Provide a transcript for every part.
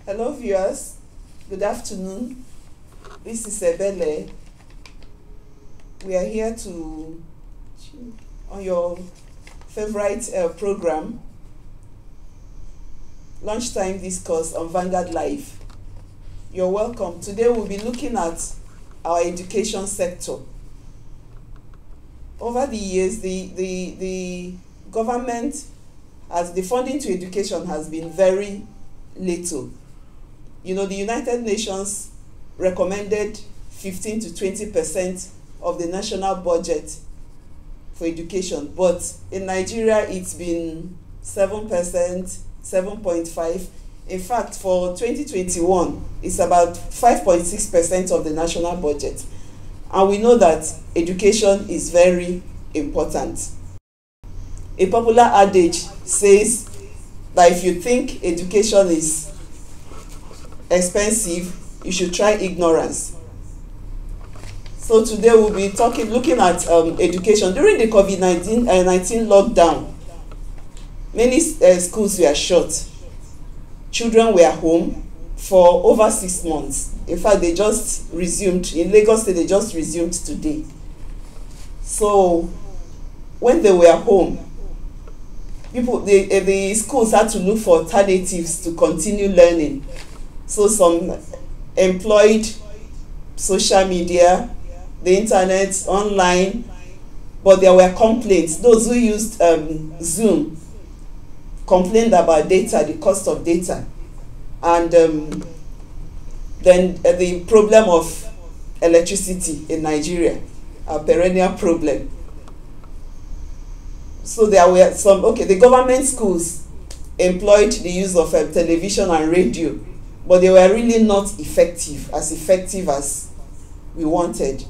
Hello viewers, good afternoon. This is Ebele. We are here to on your favorite program, lunchtime discourse on Vanguard Live. You're welcome. Today we'll be looking at our education sector. Over the years, the government, as the funding to education has been very little. You know, the United Nations recommended 15 to 20% of the national budget for education, but in Nigeria it's been 7%, 7.5%. In fact, for 2021, it's about 5.6% of the national budget. And we know that education is very important. A popular adage says that if you think education is expensive, you should try ignorance. So today we'll be looking at education. During the COVID-19 lockdown, many schools were shut. Children were home for over 6 months. In fact, they just resumed. In Lagos State, they just resumed today. So when they were home, the schools had to look for alternatives to continue learning. So some employed social media, the internet, online, but there were complaints. Those who used Zoom complained about data, the cost of data, and then the problem of electricity in Nigeria, a perennial problem. So there were the government schools employed the use of television and radio, but they were really not effective as we wanted.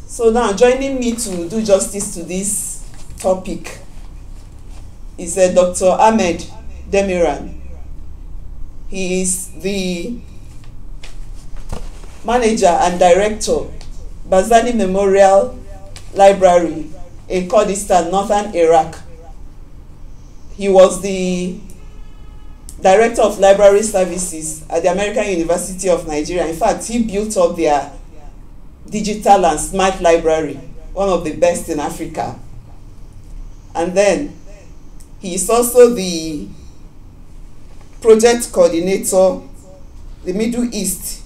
So now joining me to do justice to this topic is Dr. Amed Demirhan. He is the manager and director, Barzani Memorial Library in Kurdistan, northern Iraq. He was the director of library services at the American University of Nigeria. In fact, he built up their digital and smart library, one of the best in Africa. And then he is also the project coordinator, the Middle East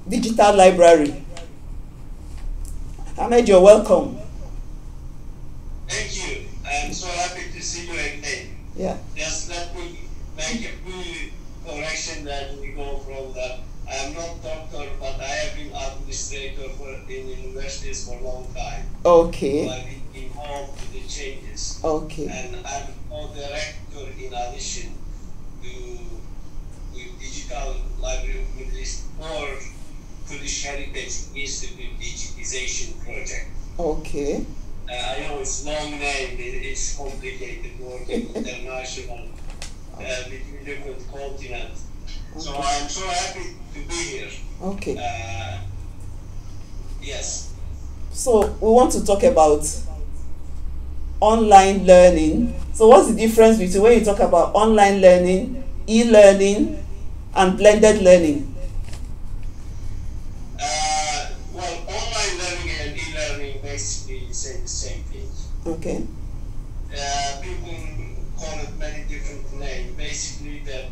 Digital Library. Ahmed, you're welcome. Thank you. I'm so happy to see you again. Yeah. Just let me make a full correction that we go from that. I am not doctor, but I have been administrator in universities for a long time. Okay. So I've been involved with the changes. Okay. And I'm co-director in addition to Digital Library of Middle East or Kurdish Heritage Institute Digitization project. Okay. I know it's long name, it's complicated, working international between different continents. Okay. So I'm so happy to be here. Okay. Yes. So we want to talk about online learning. So what's the difference between when you talk about online learning, e-learning, and blended learning? Well, online learning and e-learning basically say the same thing. Okay. People call it many different names. Basically, the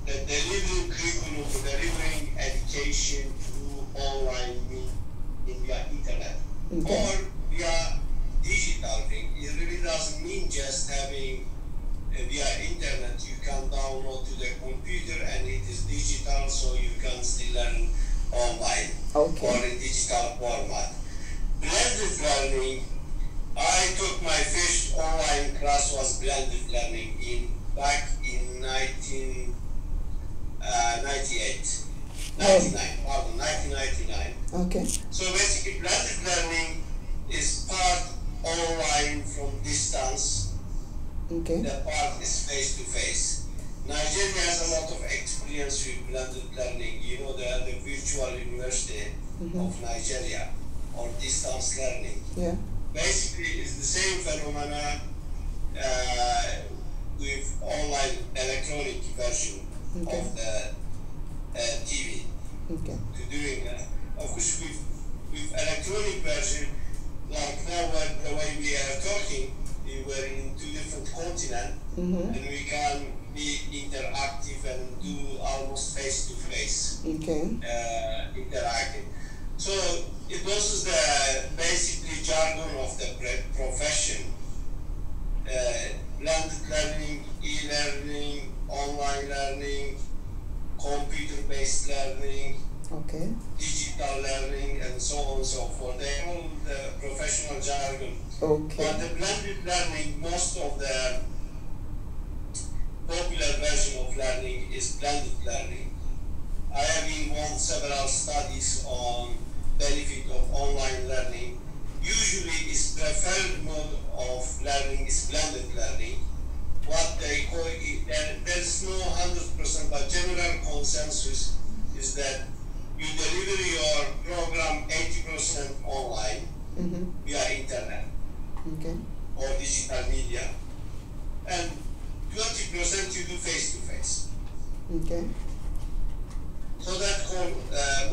delivering curriculum, delivering education through online via internet, okay, or via digital thing. It really doesn't mean just having via internet. You can download to the computer and it is digital, so you can still learn online, okay, or in digital format. Blended learning, I took my first online class was blended learning back in 1999. Okay. So basically, blended learning is part online from distance. Okay. The part is face to face. Nigeria has a lot of experience with blended learning. You know, the virtual university of Nigeria, or distance learning. Yeah. Basically, it's the same phenomena with online electronic version. Okay. of the TV Okay. to doing that. Of course, with electronic version, like now the way we are talking, we were in two different continents, and we can be interactive and do almost face-to-face interacting. So it was the basically jargon of the profession. Blended learning, e-learning, online learning, computer-based learning, digital learning, and so on and so forth. They all the professional jargon. But the blended learning, most of the popular version of learning is blended learning. I have involved several studies on benefit of online learning. Usually, its preferred mode of learning is blended learning. What they call it, there's no 100%, but general consensus is that you deliver your program 80% online via internet or digital media, and 20% you do face-to-face. So that called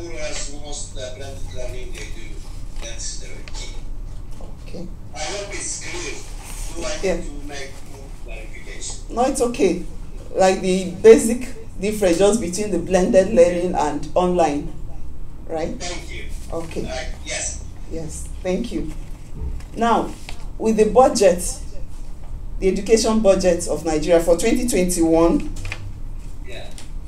more or less most blended learning they do. That's the key. I hope it's clear. Do I need to make more clarification? No, it's okay. Like the basic difference just between the blended learning and online, right? Thank you. Okay. Yes. Yes, thank you. Now, with the budget, the education budget of Nigeria for 2021,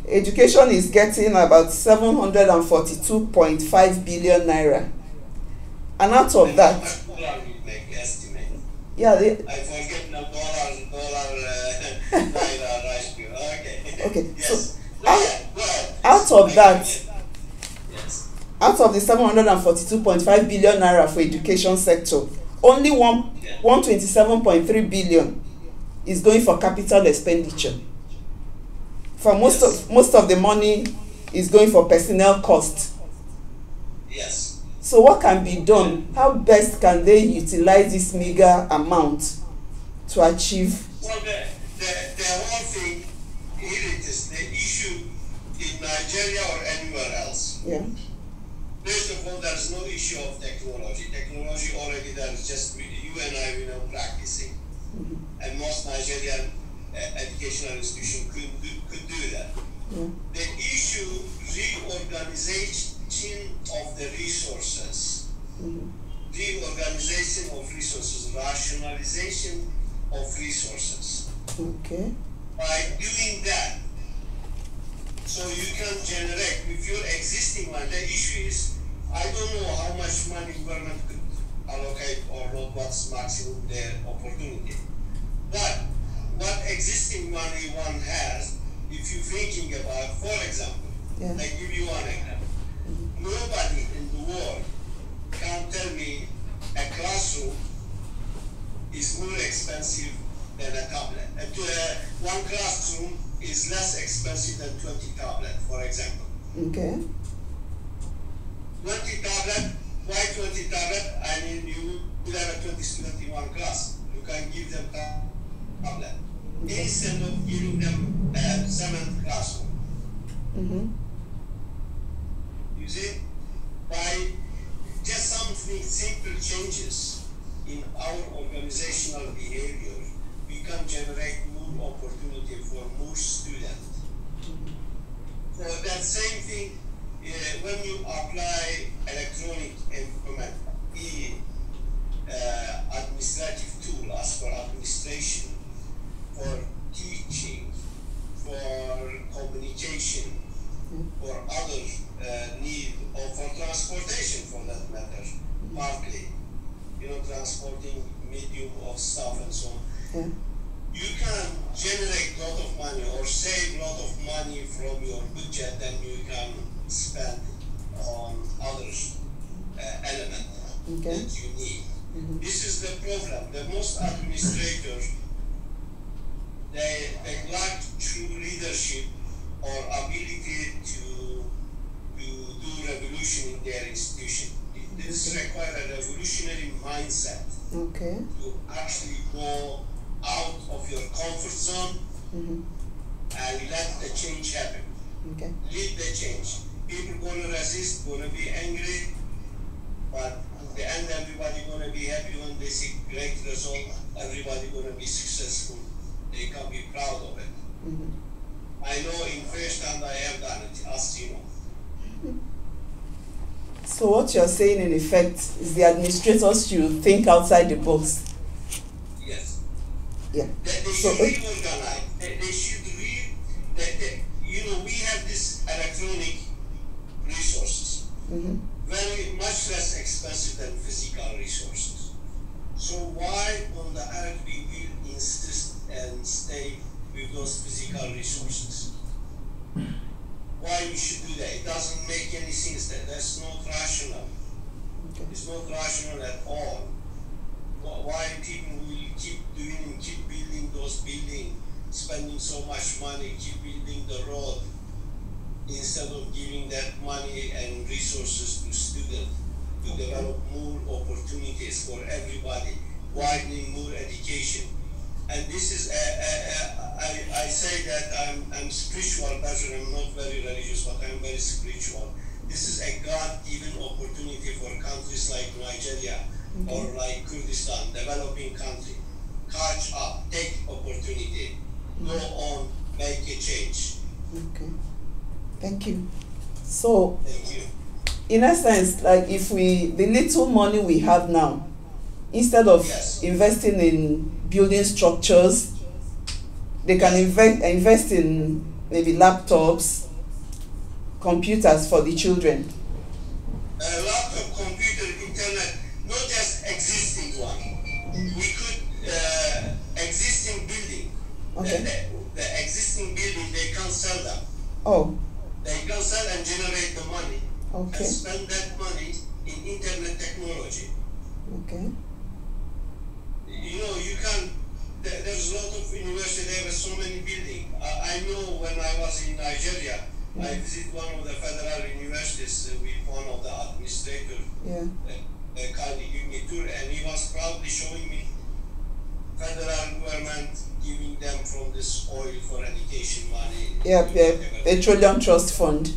education is getting about 742.5 billion naira. And out of that, I forget now naira ratio. Okay. Yes. So out of that, out of the 742.5 billion naira for education sector, only 127.3 billion is going for capital expenditure. For most of the money is going for personnel cost. Yes. So what can be done? How best can they utilize this meager amount to achieve? Well, the whole thing here it is the issue in Nigeria or anywhere else. First of all, there's no issue of technology. Technology already there is just you and I practicing, and most Nigerian educational institutions could do that. The issue reorganization of the resources, reorganization of resources, rationalization of resources. By doing that, so you can generate with your existing one. The issue is I don't know how much money government could allocate or not, what's maximum their opportunity. But what existing money one has, if you're thinking about, for example, I give you one example. Nobody in the world can tell me a classroom is more expensive than a tablet. One classroom is less expensive than 20 tablets, for example. 20 tablet, why 20 tablet? I mean, you could have a 20 student in one class. You can give them tablet. Instead of giving them a 7th classroom. You see, by just something simple changes in our organizational behavior, we can generate more opportunity for more students. For that same thing, when you apply electronic implement, administrative tool as for administration, for teaching, for communication, for other need, or for transportation for that matter, partly, transporting medium of stuff and so on. You can generate a lot of money or save a lot of money from your budget than you can spend on other elements that you need. This is the problem. The most administrators, they lack true leadership or ability to do revolution in their institution. This requires a revolutionary mindset to actually go out of your comfort zone and let the change happen. Okay. Lead the change. People gonna resist, gonna be angry, but in the end, everybody gonna be happy when they see great result. Everybody gonna be successful. They can be proud of it. Mm-hmm. I know in first hand I have done it, as you know. So what you're saying in effect is the administrators should think outside the box. Yes. Yeah. They should reorganize. They should you know, we have this electronic resources, very much less expensive than physical resources. So why on the earth we will insist and stay with those physical resources? Why we should do that? It doesn't make any sense. That's not rational. Okay. It's not rational at all. Why people will keep building those buildings, spending so much money, keep building the road, instead of giving that money and resources to students to develop more opportunities for everybody, widening more education. And this is, I say that I'm spiritual person, I'm not very religious, but I'm very spiritual. This is a God-given opportunity for countries like Nigeria or like Kurdistan, developing country. Catch up, take opportunity, go on, make a change. Okay, thank you. So, thank you. In essence, like if the little money we have now, instead of investing in building structures, they can invest in maybe laptops, computers for the children. Laptop, computer, internet, not just existing one. We could existing building. The existing building, they can sell them. Oh. They can sell and generate the money. Okay. And spend that money in internet technology. Okay. You know, you can. There's a lot of universities. There are so many buildings. I know when I was in Nigeria, I visited one of the federal universities with one of the administrators. Yeah. Kindly give me a tour, and he was proudly showing me federal government giving them from this oil for education money. Yeah, Petroleum Trust Fund.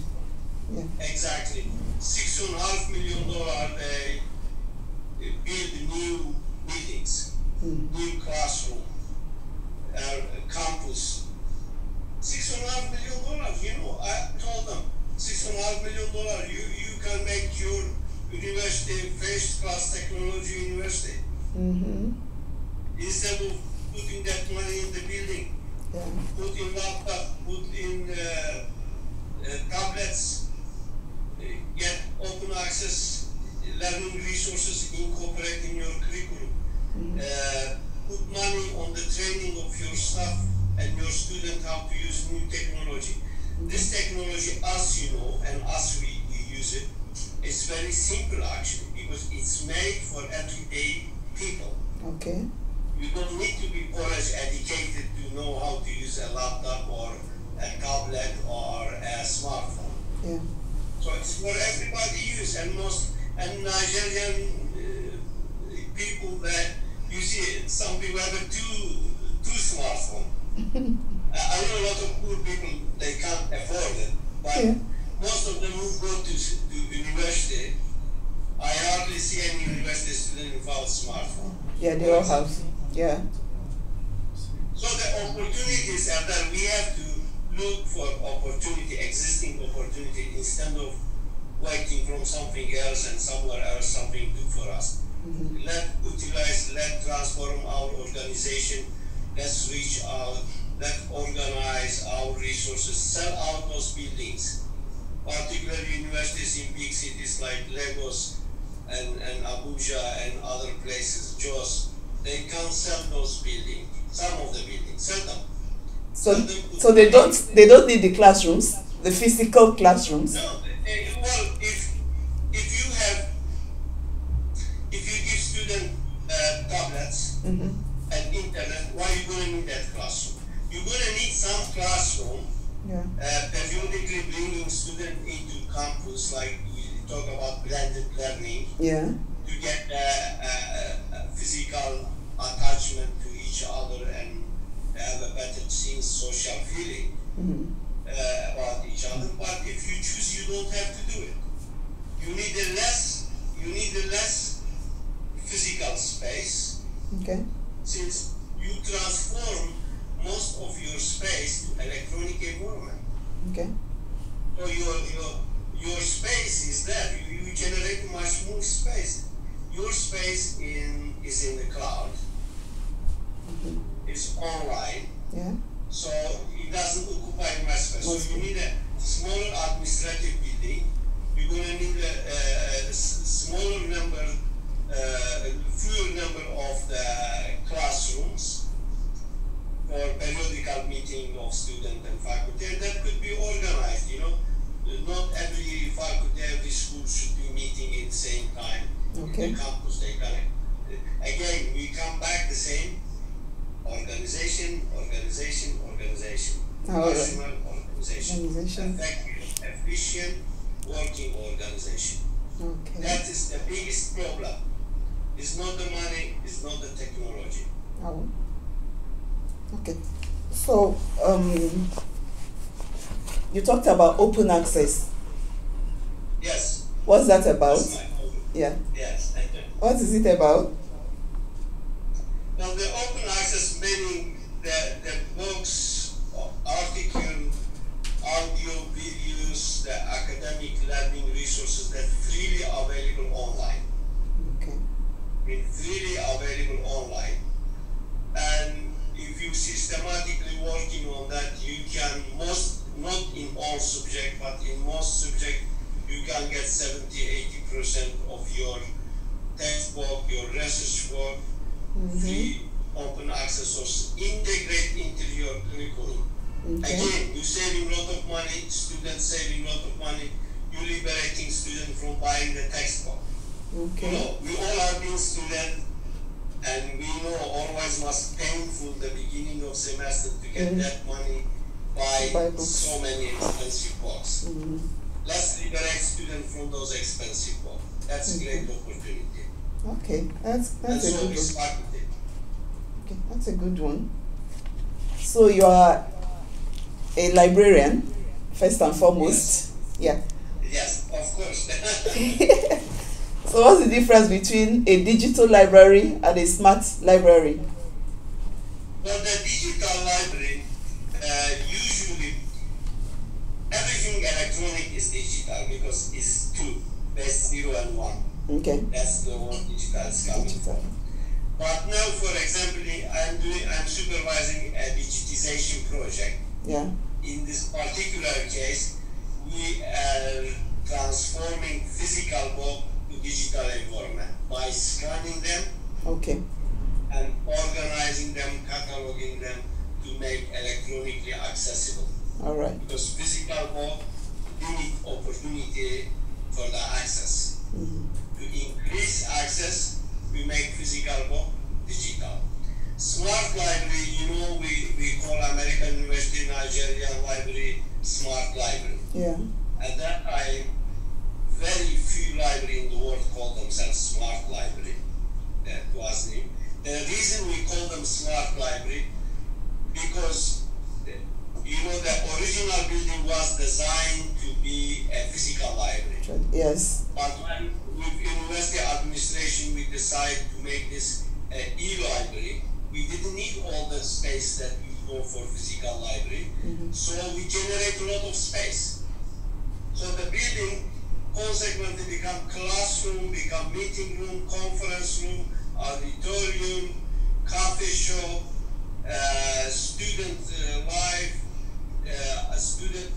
Yeah. Exactly. $6.5 million they build new buildings, new classroom, campus. $6.5 million. You know, I told them $6.5 million. You can make your university first-class technology university. Instead of putting that money in the building, put in laptop, put in tablets, get open access learning resources, incorporate in your curriculum, put money on the training of your staff and your student how to use new technology. This technology, as you know, and as we use it, is very simple actually, because it's made for everyday people. Okay. You don't need to be college educated to know how to use a laptop or a tablet or a smartphone. Yeah. So it's for everybody use, and Nigerian people that you see, some people have two smartphones. I know a lot of poor people, they can't afford it, but most of them who go to university, I hardly see any university student without smartphone. Yeah, they all have. Yeah. So the opportunities are that we have to look for opportunity, existing opportunity, instead of waiting from something else and somewhere else something do for us. Let's utilize, let's transform our organization, let's reach out, let's organize our resources, sell out those buildings, particularly universities in big cities like Lagos and Abuja and other places, Jos. They can sell those buildings, some of the buildings, sell them. So they don't need the classrooms, the physical classrooms. No, well, if you give students tablets and internet, why are you going to need that classroom? You're going to need some classroom, periodically bringing students into campus, like we talk about blended learning, to get physical attachment to each other and have a better team against social feeling about each other. But if you choose, you don't have to do it. You need a less physical space. Okay. Since you transform most of your space to electronic environment. Okay. So your space is there. You generate much more space. Your space is in the cloud. It's online. Yeah. So it doesn't occupy much space. So you need a smaller administrative building. You're going to need a smaller number, fewer number of the classrooms for periodical meeting of student and faculty, and that could be organized. Not every faculty, every school should be meeting at the same time. Okay. In the campus, they connect. Again, we come back the same. Organization. National organization. Effective, efficient, working organization. Okay. That is the biggest problem. It's not the money, it's not the technology. Oh. Okay. So, you talked about open access. Yes. What's that about? That's my problem. Yeah. Yes. What is it about? Now, the open access meaning the books, article, audio, videos, the academic learning resources that freely available online. Okay. Freely available online. And if you systematically working on that, you can not in all subject, but in most subject, you can get 70-80% of your textbook, your research work, free open access source, integrate into your curriculum. Okay. Again, you saving a lot of money, students saving a lot of money, you liberating students from buying the textbook. Okay. We all have been students, and we know always was painful the beginning of semester to get that money buy so many expensive books. Let's liberate students from those expensive books. That's a great opportunity. Okay, that's and a so good we one. started it. Okay, that's a good one. So you are a librarian, first and foremost. Yes. Yeah. Yes, of course. So what's the difference between a digital library and a smart library? Well, the digital library, usually everything electronic is digital because it's two, that's 0 and 1. Okay. That's the one digital is coming from. But now, for example, I'm supervising a digitization project. Yeah. In this particular case, we are transforming physical book to digital environment by scanning them. Okay. And organizing them, cataloging them to make electronically accessible. All right. Because physical book limit opportunity for the access. To increase access, we make physical book digital. Smart library, we call American University Nigerian Library Smart Library. Yeah. At that time, very few libraries in the world call themselves Smart Library. That was new. The reason we call them Smart Library, because the original building was designed to be a physical library. Yes. But when with university administration we decided to make this e-library, we didn't need all the space that we go for physical library. So we generate a lot of space. So the building consequently become classroom, become meeting room, conference room, auditorium, coffee shop, student life, a student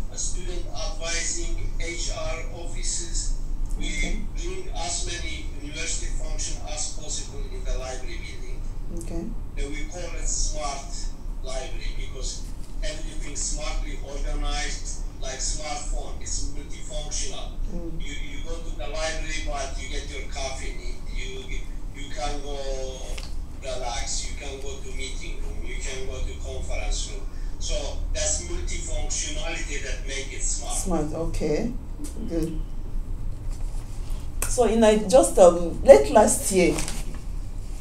advising, HR offices. We bring as many university function as possible in the library building. Okay. And we call it smart library because everything smartly organized, like smartphone. It's multifunctional. You go to the library, but you get your coffee need. You can go relax. You can go to meeting room. You can go to conference room. So that's multifunctionality that make it smart. Smart. Okay. Good. So just late last year,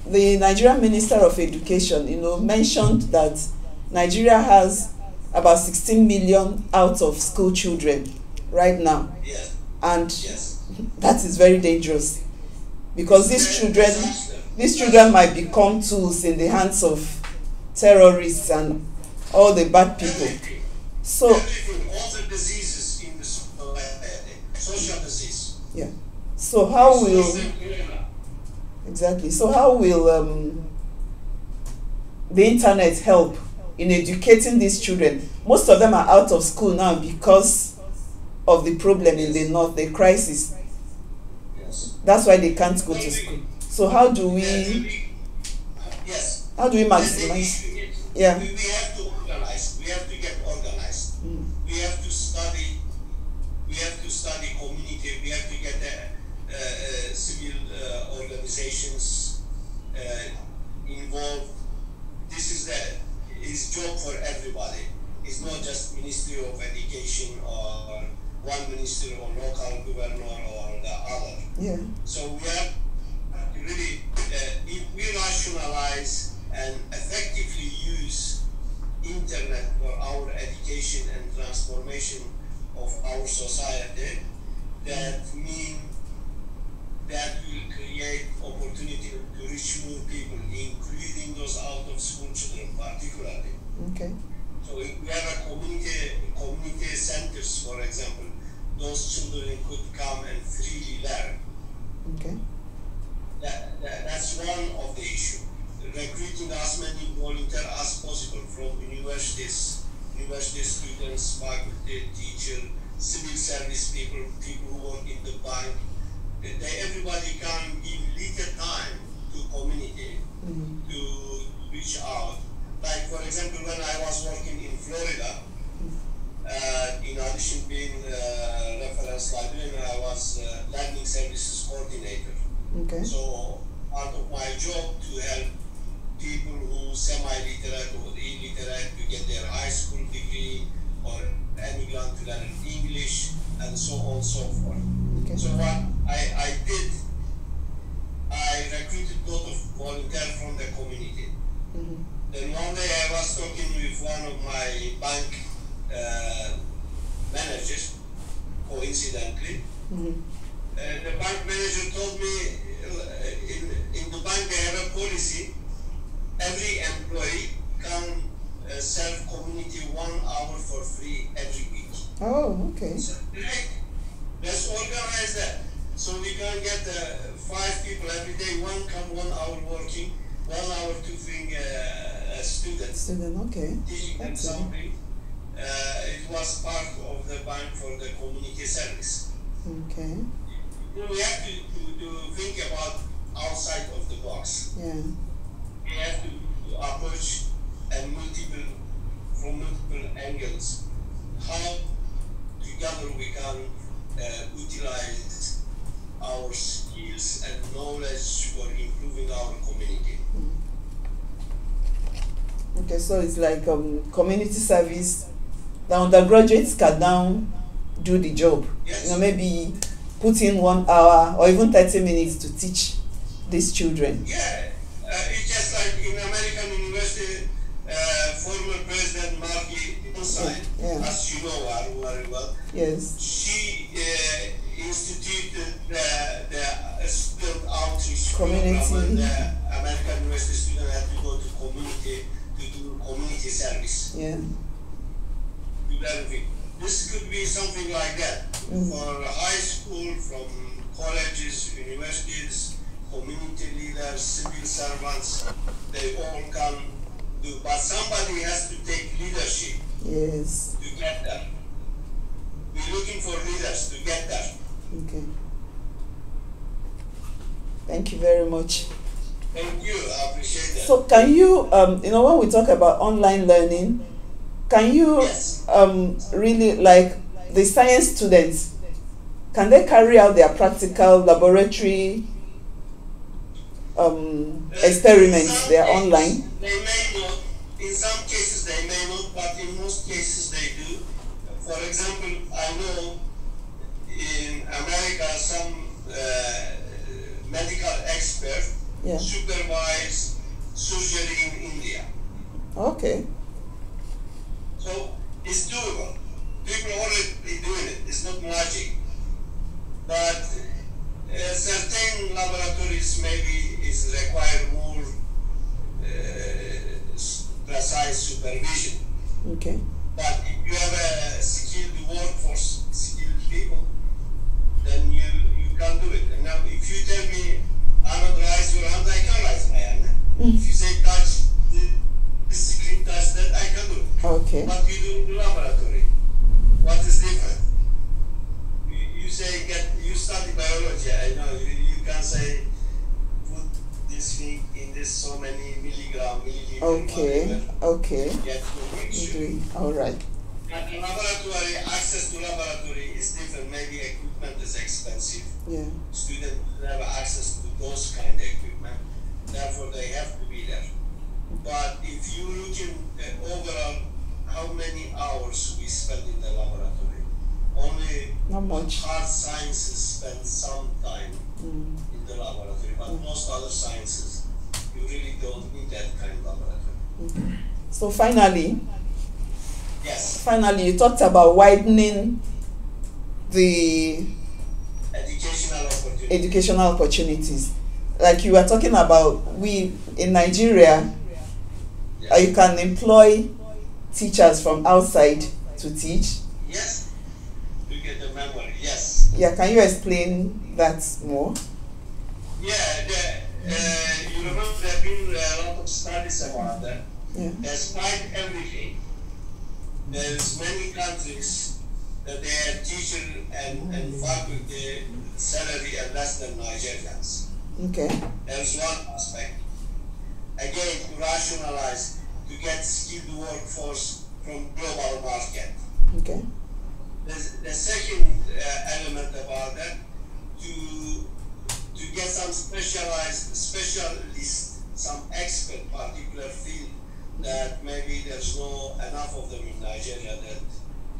the Nigerian Minister of Education, mentioned that Nigeria has about 16 million out of school children right now. Yes. And Yes. that is very dangerous, because these children might become tools in the hands of terrorists and all the bad people. So everything, all the diseases in the society, social disease. yeah. So how will exactly? So how will the internet help in educating these children? Most of them are out of school now because of the problem in the north, the crisis. Yes. That's why they can't go to school. So how do we yes. how do we maximize? Yeah. We have to organize. We have to get organized. We have to study. We have to study community. We have to get civil organizations involved. This is job for everybody. It's not just Ministry of Education or one minister or local governor or the other. Yeah. So we have to really, if we rationalize and effectively use internet for our education and transformation of our society, that means that will create opportunity to reach more people, including those out of school children particularly. Okay. So if we have a community centers, for example, those children could come and freely learn. Okay. That's one of the issues. Recruiting as many volunteers as possible from universities, university students, faculty, teachers, civil service people, people who work in the bank. Everybody can give little time to community to reach out. Like, for example, when I was working in Florida, in addition being reference librarian, I was learning services coordinator. Okay. So part of my job to help people who semi-literate or illiterate to get their high school degree or immigrant to learn English and so on and so forth. Okay. So what I did, I recruited a lot of volunteers from the community. Then one day I was talking with one of my bank managers, coincidentally. The bank manager told me in the bank they have a policy, every employee can serve community 1 hour for free every week. Oh, okay. So, let's organize that. So we can get 5 people every day, one come 1 hour working, 1 hour tutoring students. Okay. Teaching them That's something. It was part of the bank for the community service. Okay. We have to think about outside of the box. Yeah. We have to approach from multiple angles. How together we can utilize our skills and knowledge for improving our community. Okay, so it's like community service. The undergraduates can now do the job. Yes. You know, maybe put in 1 hour or even 30 minutes to teach these children. Yeah, it's just like in American University, former President Margie Inside, as you know very well. Yes. She instituted the student outreach Community. program when the American University student had to go to community to do community service. Yeah. To everything. This could be something like that for high school, from colleges, universities, community leaders, civil servants. They all can do, but somebody has to take leadership. Yes. To get there. We're looking for leaders to get there. Okay. Thank you very much. Thank you. I appreciate that. So can you, when we talk about online learning, can you really, like the science students, can they carry out their practical laboratory experiments? They are online? They may not. In some cases they may not, but in most cases they do. For example, I know in America some medical experts, yeah, supervise surgery in India. Okay. So they can do the surgery, and then they can come back and present the results. So they can do the practical. Okay. So they can do the practical. Okay. So Okay. But if you have a skilled workforce, skilled people, then you can do it. And now, if you tell me, Ahmed, raise your hand, I can raise my hand. If you say touch this screen, touch that, I can do it. Okay. What you do in the laboratory, what is different? You say, you study biology, I know, you can say, put this thing in this so many milligram, milliliter. Okay. Okay. Get the mixture. All right. And the laboratory, access to laboratory is different. Maybe equipment is expensive. Yeah. Students have access to those kind of equipment. Therefore, they have to be there. But if you look at overall how many hours we spend in the laboratory, only Not much. hard sciences spend some time in the laboratory, but most other sciences, you really don't need that kind of laboratory. So finally, Yes, you talked about widening the educational opportunities. Like you were talking about, we in Nigeria, you can employ teachers from outside to teach. Yes, to get the memory, yes. Yeah, can you explain that more? Yeah, you remember there have been a lot of studies about that. Yeah. Despite everything, there's many countries that their teacher and faculty salary are less than Nigerians. Okay. There's one aspect. Again, to rationalize, to get skilled workforce from global market. Okay. The second element about that, to get some specialists, some expert particular field that maybe there's no enough of them in Nigeria that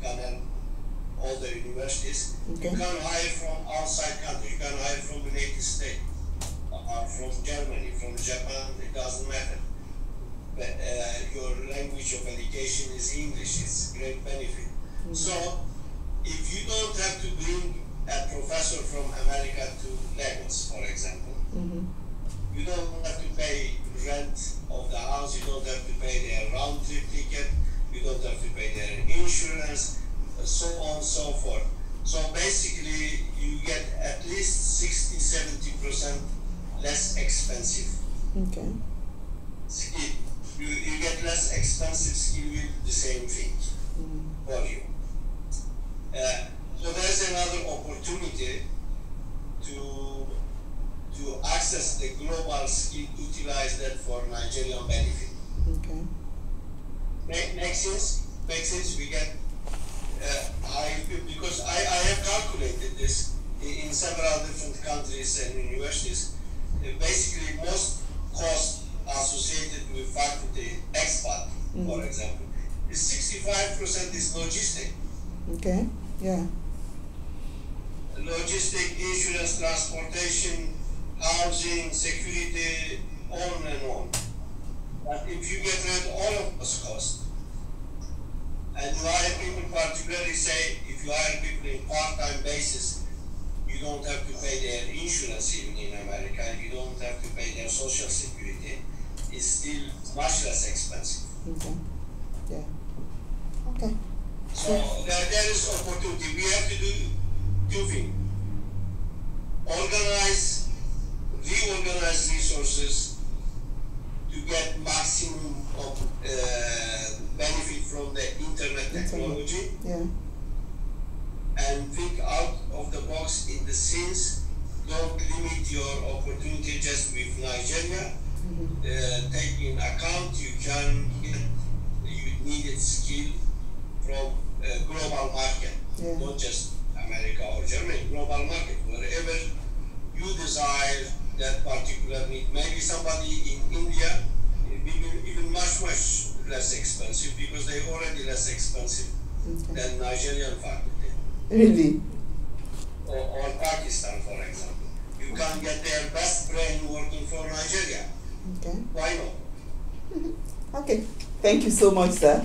can help all the universities. Okay. You can hire from outside country, you can hire from the United States, or from Germany, from Japan, it doesn't matter. But your language of education is English, it's great benefit. So if you don't have to bring a professor from America to Lagos, for example, you don't have to pay rent of the house, you don't have to pay their round trip ticket, you don't have to pay their insurance, so on and so forth. So basically you get at least 60-70% less expensive Okay. skill. You get less expensive skill with the same thing for you. So there's another opportunity to access the global skill, utilize that for Nigerian benefit. Okay. Makes sense. We get because I have calculated this in several different countries and universities. Basically, most costs associated with faculty expat, for example, is 65% is logistic. Okay. Yeah. Logistic, insurance, transportation, housing, security, on and on. But if you get rid of all of those costs, and you hire people, particularly say, if you hire people in part-time basis, you don't have to pay their insurance even in America, you don't have to pay their social security, it's still much less expensive. Okay. Yeah. Okay. So there is opportunity. We have to do two things. Reorganize resources to get maximum of benefit from the internet technology. Yeah. And think out of the box in the sense, don't limit your opportunity just with Nigeria. Take in account you can get you needed skill from global market, not just America or Germany, global market, wherever you desire that particular need. Maybe somebody in India, even much less expensive because they're already less expensive than Nigerian faculty. Really? Or Pakistan, for example. You can get their best brain working for Nigeria. Okay. Why not? Okay. Thank you so much, sir.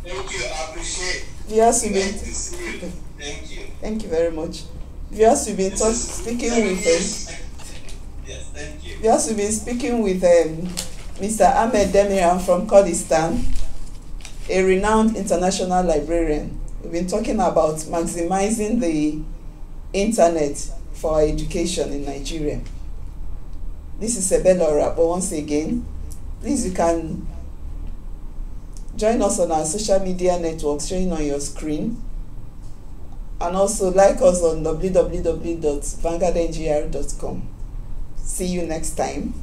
Thank you. I appreciate it. Yes, we've Great been. to see you. Thank you. Thank you very much. Yes, we've been speaking with Yes, thank you. Yes, we've been speaking with Mr. Amed Demirhan from Kurdistan. a renowned international librarian. We've been talking about maximizing the internet for our education in Nigeria. This is Sebelora, but once again, please, you can join us on our social media networks showing on your screen, and also like us on www.vanguardngr.com. See you next time.